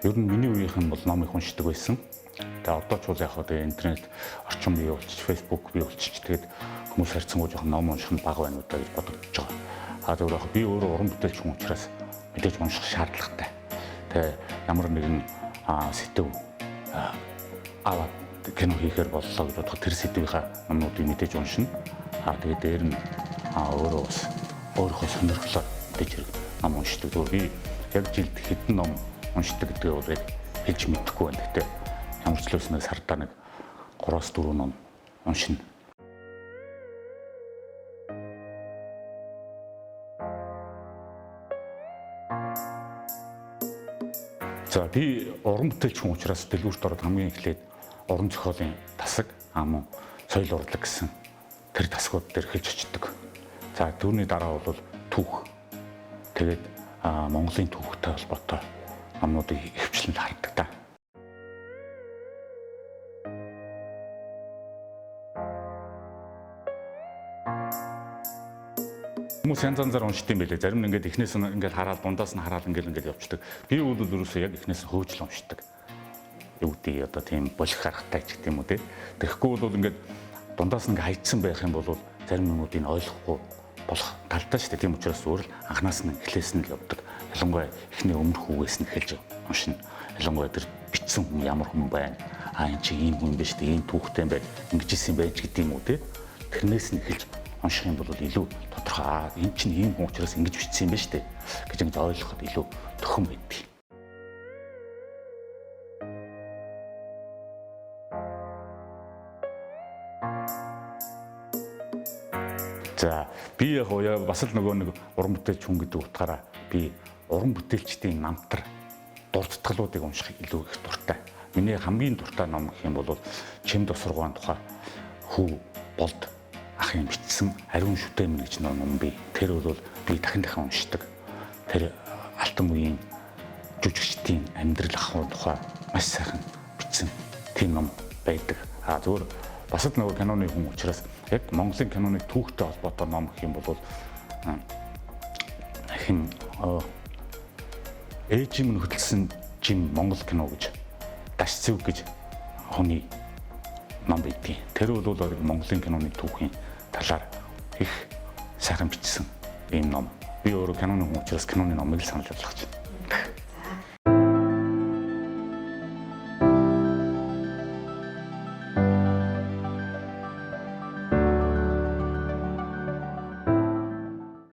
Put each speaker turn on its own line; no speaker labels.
Ер нь миний үеийнхэн бол номыг уншдаг байсан. Тэгээ одоо ч бол яг одоо интернет орчин бий болчих, Facebook бий болчих. Тэгээд хүмүүс харьцангуй жоохон ном унших нь бага байна уу гэж бодогдож байгаа. Зөвхөн яг би өөрөө уран бүтээлч хүн учраас мэдээж унших шаардлагатай. Тэгээ ямар нэгэн сэдв аваад кино хийхээр боллоо гэж бодоход тэр сэдвийнхаа номнуудыг мэдээж уншина. Тэгээд дээр нь өөрөө бас өөрийнхөө сонирхлоор мэдээж хэрэг ном уншдаг. Би яг жилд хэдэн ном уншдаг гэдгээ бол яг хэлж мэдэхгүй байна. Гэтэ ямар ч л өснөө сардаа нэг 3-4 ном уншина. За би уран бүтээлч хүн учраас дэлгүүрт ороод хамгийн эхлээд уран зохиолын тасаг мөн соёл урлаг гэсэн тэр тасгууд дээр хэлж очдөг. За түүний дараа бол түүх. Тэгээд Монголын түүхтэй холбоотой номнуудыг хөвчлэн хардаг та. Хүмүүс янз янзаар уншдаг юм байлээ. Зарим нь ингээд эхнээс нь ингээд хараад дундаас нь хараад ингээд явчихдаг. Би бол ерөөсөө яг эхнээс нь хөөжл уншдаг. Юу гэдэг одоо тийм болох харахтай ч гэдэг юм уу те. Тэгэхгүй бол ингээд дундаас нь ингээд хайцсан байх юм бол зарим юмнуудыг ойлгохгүй болох талтай шүү дээ. Тийм учраас зүгээр л анханаас нь эхлээс нь л явдаг. Ялангуяа эхний өмнөх хүүгээс нь эхэлж уншина. Ялангуяа тэр бичсэн хүн ямар хүн байна. Энэ чи ийм хүн биш үү? Ийм түүхтэй юм байна. Ингэж исэн байж гэдэг юм уу те. Тэрнээс нь эхэлж унших юм бол илүү тодорхой энэ чинь ийм хүн учраас ингэж бичсэн юм байна шүү дээ гэж ингэж ойлгоход илүү төхөн байдаг. За би яг бас л нөгөө нэг уран бүтээлч хүн гэдэг утгаараа би уран бүтээлчдийн намтар дурдтгалуудыг унших илүү их дуртай. Миний хамгийн дуртай ном гэх юм бол Чимд Осоргоон тухай Хүү Болд ахын бичсэн Ариун шүтээмэн гэж ном бий. Тэр бол би дахин уншдаг. Тэр алтан үеийн жүжигчдийн амьдрал ахуйн тухай маш сайхан бичсэн тийм ном байдаг. Зүгээр бас л нөгөө киноны хүн учраас яг Монголын киноны түүхтэй холбоотой ном гэх юм бол хин ээжим нь хөтлсөн жим Монгол кино гэж Даш Цэв гэж хүний ном байдгийг. Тэр бол Монголын киноны түүхийн талаар их сайхан бичсэн ийм ном. Би өөрөө киноны хүн учраас киноны номыг л санал болгож байна.